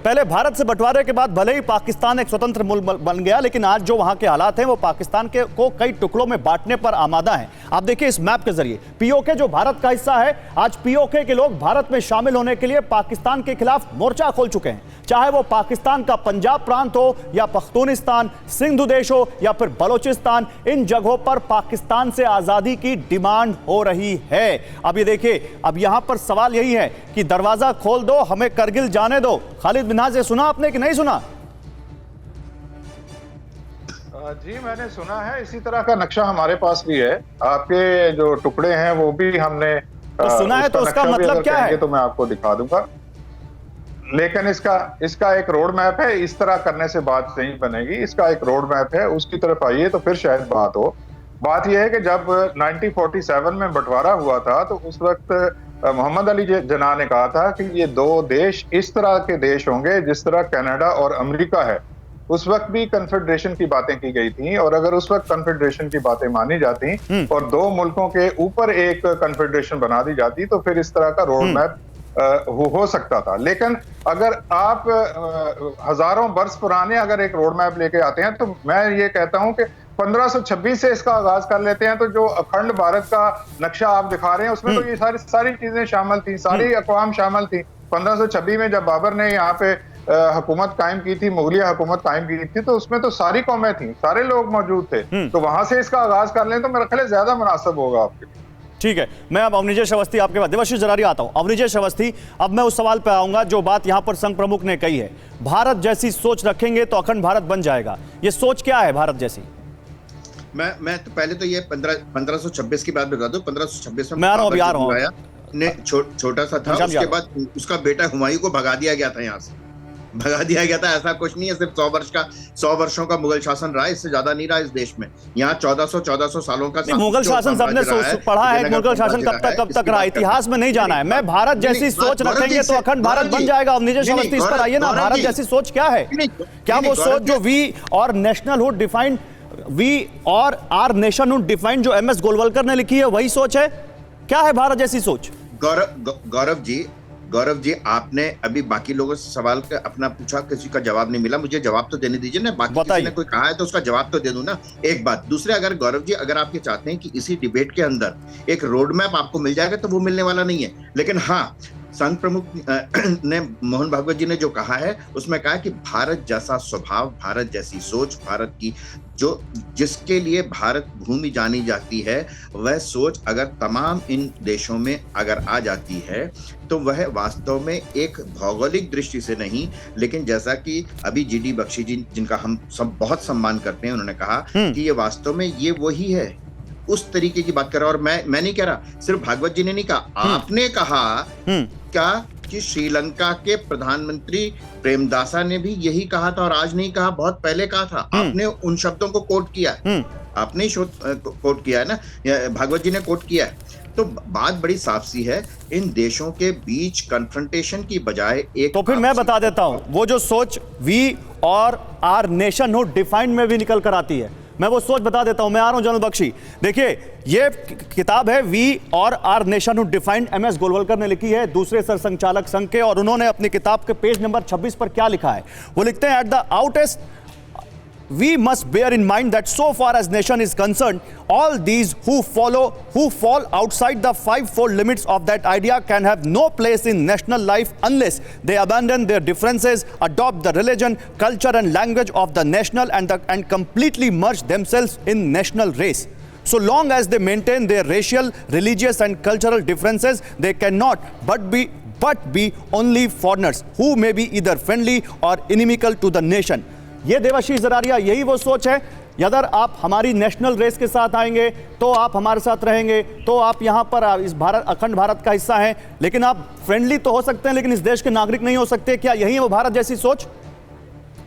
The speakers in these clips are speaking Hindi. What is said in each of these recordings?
पहले भारत से बंटवारे के बाद भले ही पाकिस्तान एक स्वतंत्र मुल्क बन गया, लेकिन आज जो वहां के हालात हैं वो पाकिस्तान के को कई टुकड़ों में बांटने पर आमादा हैं। आप देखिए इस मैप के जरिए, पीओके जो भारत का हिस्सा है, आज पीओके के लोग भारत में शामिल होने के लिए पाकिस्तान के खिलाफ मोर्चा खोल चुके हैं। चाहे वो पाकिस्तान का पंजाब प्रांत हो या पख्तूनिस्तान, सिंधु देश हो या फिर बलोचिस्तान, इन जगहों पर पाकिस्तान से आजादी की डिमांड हो रही है। अब ये देखिए, अब यहां पर सवाल यही है कि दरवाजा खोल दो, हमें करगिल जाने दो। खालिद मिन्हाज, ये सुना आपने कि नहीं सुना? जी मैंने सुना है। इसी तरह का नक्शा हमारे पास भी है। आपके जो टुकड़े हैं वो भी हमने तो सुना है, तो उसका मतलब क्या है? तो मैं आपको दिखा दूंगा, लेकिन इसका एक रोड मैप है। इस तरह करने से बात नहीं बनेगी। इसका एक रोड मैप है, उसकी तरफ आइए तो फिर शायद बात हो। बात यह है कि जब 1947 में बंटवारा हुआ था तो उस वक्त मोहम्मद अली जिन्ना ने कहा था कि ये दो देश इस तरह के देश होंगे जिस तरह कनाडा और अमेरिका है। उस वक्त भी कन्फेडरेशन की बातें की गई थी, और अगर उस वक्त कन्फेडरेशन की बातें मानी जाती और दो मुल्कों के ऊपर एक कन्फेडरेशन बना दी जाती तो फिर इस तरह का रोड मैप हो सकता था। लेकिन अगर आप हजारों वर्ष पुराने अगर एक रोड मैप लेके आते हैं तो मैं ये कहता हूं कि 1526 से इसका आगाज कर लेते हैं। तो जो अखंड भारत का नक्शा आप दिखा रहे हैं उसमें तो ये सारी चीजें शामिल थी, सारी अक़वाम शामिल थी। 1526 में जब बाबर ने यहाँ पे हुकूमत कायम की थी, मुगलिया हुकूमत कायम की थी, तो उसमें तो सारी कौमें थी, सारे लोग मौजूद थे। तो वहां से इसका आगाज कर लें तो मेरा ख्याल ज्यादा मुनासिब होगा आपके लिए। ठीक है, मैं अब अवनिजेश अवस्थी आपके बाद देवाशीष जरारी आता हूं। अवनिजेश अवस्थी, अब मैं उस सवाल पर आऊंगा जो बात यहां पर संघ प्रमुख ने कही है, भारत जैसी सोच रखेंगे तो अखंड भारत बन जाएगा। ये सोच क्या है भारत जैसी? मैं तो पहले तो ये 1526 की बात बता दूं। 1526 में मैं आ रहा हूं ने छोटा सा था, उसके बाद उसका बेटा हुमायूं को भगा दिया गया था, यहाँ से भगा दिया गया था। ऐसा कुछ नहीं है, सिर्फ 100 वर्षों का मुगल शासन रहा, इससे ज्यादा नहीं रहा इस देश में। यहाँ 1400 सालों का मुगल शासन सबने पढ़ा है। मुगल शासन कब तक रहा, इतिहास में नहीं जाना है। मैं भारत जैसी सोच रखेंगे तो अखंड भारत बन जाएगा। अवनिजेश अवस्थी, इस पर आइए ना। भारत जैसी सोच क्या है? क्या वो सोच जो वी और नेशनलहुड defined, we or our nationhood defined जो एमएस गोलवलकर ने लिखी है, वही सोच है? क्या है भारत जैसी सोच? गौरव जी, आपने अभी बाकी लोगों से सवाल का अपना पूछा, किसी का जवाब नहीं मिला। मुझे जवाब तो देने दीजिए ना। बाकी किसी ने कोई कहा है तो उसका जवाब तो दे दूं ना। एक बात। दूसरे, अगर गौरव जी अगर आप ये चाहते हैं कि इसी डिबेट के अंदर एक रोड मैप आपको मिल जाएगा तो वो मिलने वाला नहीं है। लेकिन हाँ, संघ प्रमुख ने, मोहन भागवत जी ने जो कहा है उसमें कहा कि भारत जैसा स्वभाव, भारत जैसी सोच, भारत की जो जिसके लिए भारत भूमि जानी जाती है, वह सोच अगर तमाम इन देशों में अगर आ जाती है तो वह वास्तव में एक भौगोलिक दृष्टि से नहीं, लेकिन जैसा कि अभी जीडी बख्शी जी, जिनका हम सब बहुत सम्मान करते हैं, उन्होंने कहा कि ये वास्तव में ये वही है, उस तरीके की बात कर रहा। और मैं नहीं कह रहा, सिर्फ भागवत जी ने नहीं कहा, आपने कहा क्या कि श्रीलंका के प्रधानमंत्री प्रेमदासा ने भी यही कहा था, और आज नहीं कहा, बहुत पहले कहा था। आपने उन शब्दों को कोट किया, आपने कोट किया है ना, भागवत जी ने कोट किया है। तो बात बड़ी साफ सी है, इन देशों के बीच कन्फ्रंटेशन की बजाय एक, तो फिर मैं बता देता हूं, वो जो सोच we or our nationhood defined में भी निकल कर आती है, मैं वो सोच बता देता हूं। मैं आ रहा हूं जनरल बख्शी। देखिए, ये किताब है we or our nationhood defined, MS Golwalkar ने लिखी है, दूसरे सरसंघचालक संघ के। और उन्होंने अपनी किताब के पेज नंबर 26 पर क्या लिखा है, वो लिखते हैं, at the outset we must bear in mind that so far as nation is concerned, all these who fall outside the fivefold limits of that idea can have no place in national life unless they abandon their differences, adopt the religion, culture and language of the national and completely merge themselves in national race. So long as they maintain their racial, religious and cultural differences, they cannot but be only foreigners who may be either friendly or inimical to the nation. ये देवाशीष जरारिया, यही वो सोच है? अगर आप हमारी नेशनल रेस के साथ आएंगे तो आप हमारे साथ रहेंगे, तो आप यहाँ पर इस भारत, अखंड भारत का हिस्सा हैं, लेकिन आप फ्रेंडली तो हो सकते हैं लेकिन इस देश के नागरिक नहीं हो सकते। क्या यही है वो भारत जैसी सोच?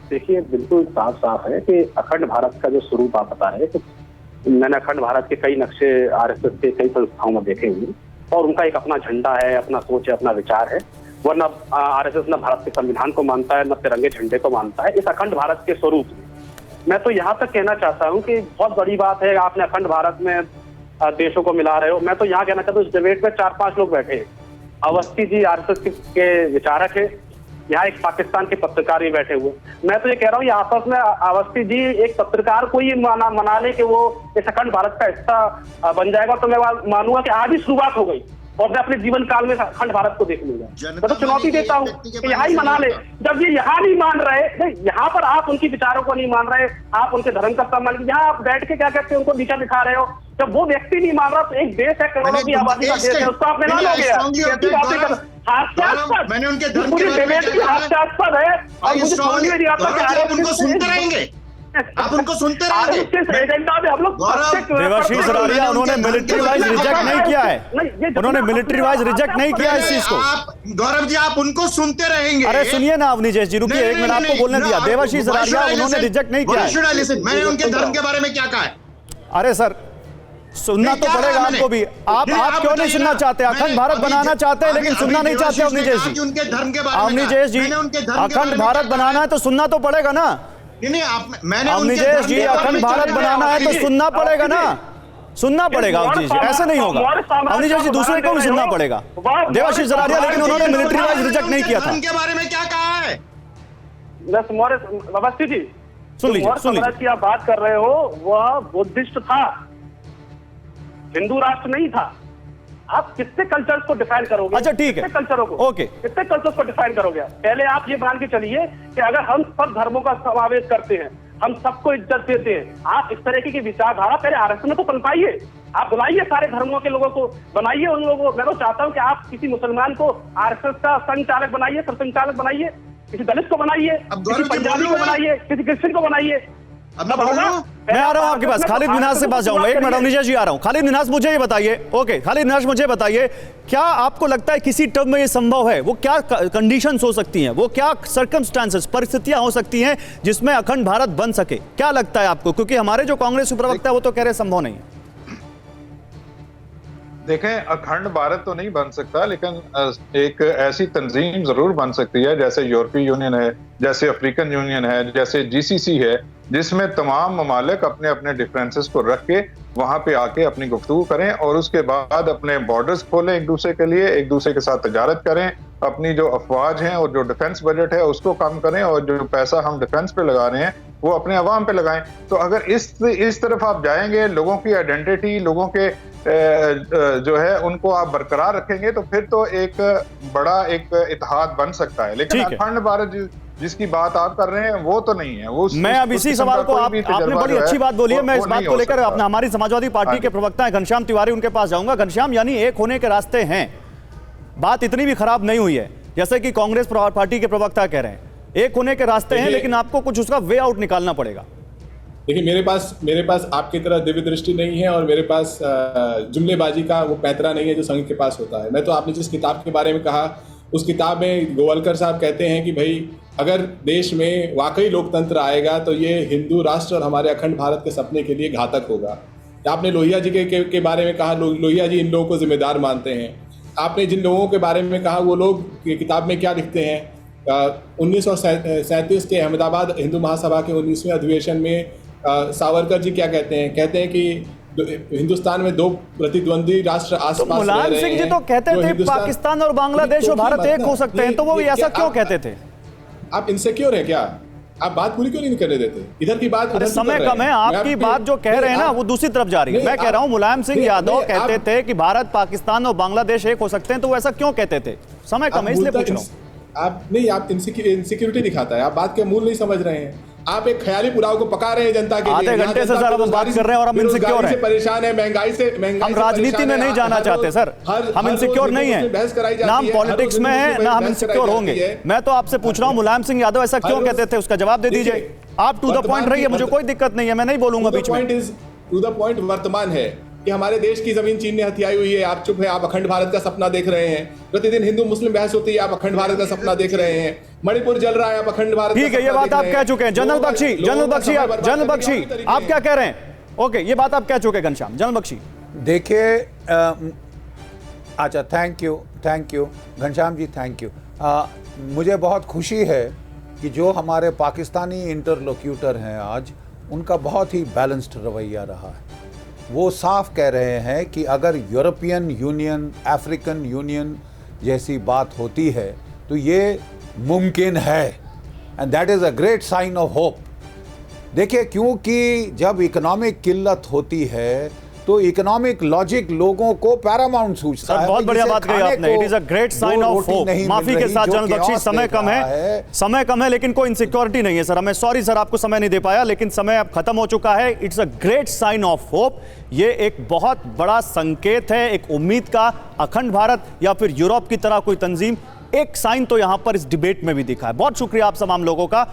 देखिए, बिल्कुल साफ साफ है कि अखंड भारत का जो स्वरूप आप बता रहे हैं, तो मैंने अखंड भारत के कई नक्शे आरएसएस के कई संस्थाओं में देखे हुए, और उनका एक अपना झंडा है, अपना सोच है, अपना विचार है। वरना आरएसएस न भारत के संविधान को मानता है, न तिरंगे झंडे को मानता है। इस अखंड भारत के स्वरूप में मैं तो यहाँ तक कहना चाहता हूँ कि बहुत बड़ी बात है, आपने अखंड भारत में देशों को मिला रहे हो। मैं तो यहाँ कहना चाहता हूँ, इस डिबेट में 4-5 लोग बैठे हैं। अवस्थी जी आरएसएस के विचारक है, यहाँ एक पाकिस्तान के पत्रकार भी बैठे हुए। मैं तो ये कह रहा हूँ, ये आपस में अवस्थी जी एक पत्रकार को ही मना ले कि वो इस अखंड भारत का हिस्सा बन जाएगा, तो मैं मानूंगा कि आज ही शुरुआत हो गई और मैं अपने जीवन काल में अखंड भारत को देख लूंगा। मैं तो चुनौती देता हूँ कि यहाँ ही मना ले। जब ये यहाँ नहीं मान रहे, यहाँ पर आप उनकी विचारों को नहीं मान रहे, आप उनके धर्म का सम्मान, यहाँ आप बैठ के क्या कहते हैं, उनको नीचा दिखा रहे हो। जब वो व्यक्ति नहीं मान रहा तो एक देश है, करोड़ों की आबादी का देश है, उसको आप मिला लोगे? हास्यास्पद, मैंने उनके धर्म पूरी डिबेट की हास्यास्पद है। और मुझे समझ में नहीं आता कि आप उनको सुनते रहेंगे, आप उनको सुनते रहेंगे। एजेंडा में हम लोग देवाशीष सरारिया, उन्होंने मिलिट्री वाइज रिजेक्ट नहीं किया है, उन्होंने मिलिट्री वाइज रिजेक्ट नहीं किया इस चीज को। गौरव जी, आप उनको सुनते रहेंगे। अरे सुनिए ना अवनीश जी, रुकिए एक मिनट, आपको बोलने दिया। देवाशीष सरारिया, उन्होंने रिजेक्ट नहीं किया है। मैंने उनके धर्म के बारे में क्या कहा है? अरे सर, सुनना तो पड़ेगा आपको भी। आप क्यों नहीं सुनना चाहते? अखंड भारत बनाना चाहते हैं लेकिन सुनना नहीं चाहते अवनीश जी। उनके धर्म के बारे में अवनीश जी, अखंड भारत बनाना है तो सुनना तो पड़ेगा ना। मैंने अवनीश जी, अखंड भारत बनाना है तो सुनना पड़ेगा ना, सुनना पड़ेगा अवनीश जी, ऐसे नहीं होगा। अवनीश जी, दूसरे को भी सुनना पड़ेगा। देवाशीष सरारिया, लेकिन उन्होंने मिलिट्री वाइज रिजेक्ट नहीं किया था। उनके बारे में क्या कहा है? अवस्थी जी, सुन लीजिए। की आप बात कर रहे हो, वह बुद्धिस्ट था, हिंदू राष्ट्र नहीं था। आप कितने कल्चर्स को डिफाइन करोगे? अच्छा ठीक है, कितने कल्चरों को, ओके, कितने कल्चर्स को डिफाइन करोगे? पहले आप ये मान के चलिए कि अगर हम सब धर्मों का समावेश करते हैं, हम सबको इज्जत देते हैं, आप इस तरह की विचारधारा पहले आरएसएस में तो पनपाइए। आप बुलाइए सारे धर्मों के लोगों को, बनाइए उन लोगों को। मैं तो चाहता हूं कि आप किसी मुसलमान को आरएसएस का संचालक बनाइए, सरसंचालक बनाइए, किसी दलित को बनाइए, किसी पंजाबी को बनाइए, किसी क्रिश्चियन को बनाइए। मैं आ रहा हूं आपके पास, खालिद मिन्हाज से पास जाऊंगा। एक मिनट अवनीश जी आ रहा हूं। खालिद मिन्हाज, मुझे ये बताइए, ओके खालिद मिन्हाज, मुझे बताइए, क्या आपको लगता है किसी टर्म में ये संभव है? वो क्या कंडीशंस हो सकती हैं, वो क्या सर्कमस्टांसेस, परिस्थितियां हो सकती हैं जिसमें अखंड भारत बन सके? क्या लगता है आपको? क्योंकि हमारे जो कांग्रेस प्रवक्ता है वो तो कह रहे संभव नहीं है। देखें, अखंड भारत तो नहीं बन सकता, लेकिन एक ऐसी तंजीम जरूर बन सकती है, जैसे यूरोपीय यूनियन है, जैसे अफ्रीकन यूनियन है, जैसे जीसीसी है, जिसमें तमाम ममालिक अपने अपने डिफरेंसेस को रख के वहां पे आके अपनी गुफ्तगू करें और उसके बाद अपने बॉर्डर्स खोलें एक दूसरे के लिए, एक दूसरे के साथ तजारत करें, अपनी जो अफवाज हैं और जो डिफेंस बजट है उसको कम करें और जो पैसा हम डिफेंस पे लगा रहे हैं वो अपने अवाम पे लगाएं। तो अगर इस तरफ आप जाएंगे, लोगों की आइडेंटिटी, लोगों के जो है उनको आप बरकरार रखेंगे, तो फिर तो एक बड़ा एक इत्तेहाद बन सकता है। लेकिन अखंड भारत जिसकी बात आप कर रहे हैं वो तो नहीं है। वो मैं अब इसी सवाल को आपने बड़ी अच्छी बात बोली है, मैं इस बात को लेकर अपना हमारी समाजवादी पार्टी के प्रवक्ता है घनश्याम तिवारी, उनके पास जाऊंगा। घनश्याम, यानी एक होने के रास्ते हैं, बात इतनी भी खराब नहीं हुई है जैसे कि कांग्रेस पार्टी के प्रवक्ता कह रहे हैं। एक होने के रास्ते हैं, लेकिन आपको कुछ उसका वे आउट निकालना पड़ेगा। देखिए, मेरे पास आपकी तरह दिव्य दृष्टि नहीं है और मेरे पास जुमलेबाजी का वो पैतरा नहीं है जो संघ के पास होता है। मैं तो, आपने जिस किताब के बारे में कहा, उस किताब में गोवलकर साहब कहते हैं कि भाई अगर देश में वाकई लोकतंत्र आएगा तो ये हिंदू राष्ट्र और हमारे अखंड भारत के सपने के लिए घातक होगा। आपने लोहिया जी के बारे में कहा, लोहिया जी इन लोगों को जिम्मेदार मानते हैं। आपने जिन लोगों के बारे में कहा, वो लोग किताब में क्या लिखते हैं, 1937 के अहमदाबाद हिंदू महासभा के 19वें अधिवेशन में सावरकर जी क्या कहते हैं कि हिंदुस्तान में दो प्रतिद्वंदी राष्ट्र आसपास रह रहे हैं। मुलायम सिंह जी तो कहते थे पाकिस्तान और बांग्लादेश और भारत एक हो सकते हैं, तो वो ऐसा क्यों कहते थे? आप इनसिक्योर हैं क्या? आप बात पूरी क्यों नहीं करने देते? इधर की बात, समय कम है, आपकी बात जो कह रहे हैं ना वो दूसरी तरफ जा रही है। मैं कह रहा हूं मुलायम सिंह यादव कहते थे कि भारत, पाकिस्तान और बांग्लादेश एक हो सकते हैं, तो वो ऐसा क्यों कहते थे? समय कम है इसलिए पूछ रहा हूं। आप इनसिक्योरिटी दिखाता है, आप बात के मूल नहीं समझ रहे हैं। आप एक ख्याली पुलाव को पका रहे हैं जनता के लिए। आधे घंटे से सर हम बात कर रहे हैं और हम इनसिक्योर हैं, परेशान है, महंगाई से हम राजनीति में नहीं जाना चाहते सर, हम इनसिक्योर नहीं है, ना हम पॉलिटिक्स में है, ना हम इनसिक्योर होंगे। मैं तो आपसे पूछ रहा हूं मुलायम सिंह यादव ऐसा क्यों कहते थे, उसका जवाब दे दीजिए। आप टू द पॉइंट रहिए, मुझे कोई दिक्कत नहीं है, मैं नहीं बोलूंगा बीच में। टू द पॉइंट वर्तमान है कि हमारे देश की जमीन चीन ने हथियाई हुई है, आप चुप है, आप अखंड भारत का सपना देख रहे हैं। प्रतिदिन हिंदू मुस्लिम बहस होती है, आप अखंड भारत का सपना देख रहे हैं। मणिपुर जल रहा है, आप अखंड भारत। ठीक है, ये बात आप कह चुके हैं। जनरल बख्शी आप क्या कह रहे हैं? ओके, ये बात आप कह चुके हैं घनश्याम। जनरल बख्शी, देखिए, अच्छा, thank you Ghanshyam ji, thank you. मुझे बहुत खुशी है कि जो हमारे पाकिस्तानी इंटरलोक्यूटर हैं आज, उनका बहुत ही बैलेंस्ड रवैया रहा है। वो साफ कह रहे हैं कि अगर यूरोपियन यूनियन, अफ्रीकन यूनियन जैसी बात होती है तो ये मुमकिन है, and that is a great sign of hope. देखिए, क्योंकि जब इकोनॉमिक किल्लत होती है तो इकोनॉमिक लॉजिक लोगों को पैरामाउंट सूझता सर, है। बहुत बढ़िया बात कही आपने। It is a great sign of hope. माफी के साथ जनरल बख्शी, समय कम है लेकिन कोई इनसिक्योरिटी नहीं है सर। हमें सॉरी सर, आपको समय नहीं दे पाया, लेकिन समय अब खत्म हो चुका है। It's a great sign of hope. ये एक बहुत बड़ा संकेत है, एक उम्मीद का। अखंड भारत या फिर यूरोप की तरह कोई तंजीम, एक साइन तो यहां पर इस डिबेट में भी दिखा है। बहुत शुक्रिया आप तमाम लोगों का।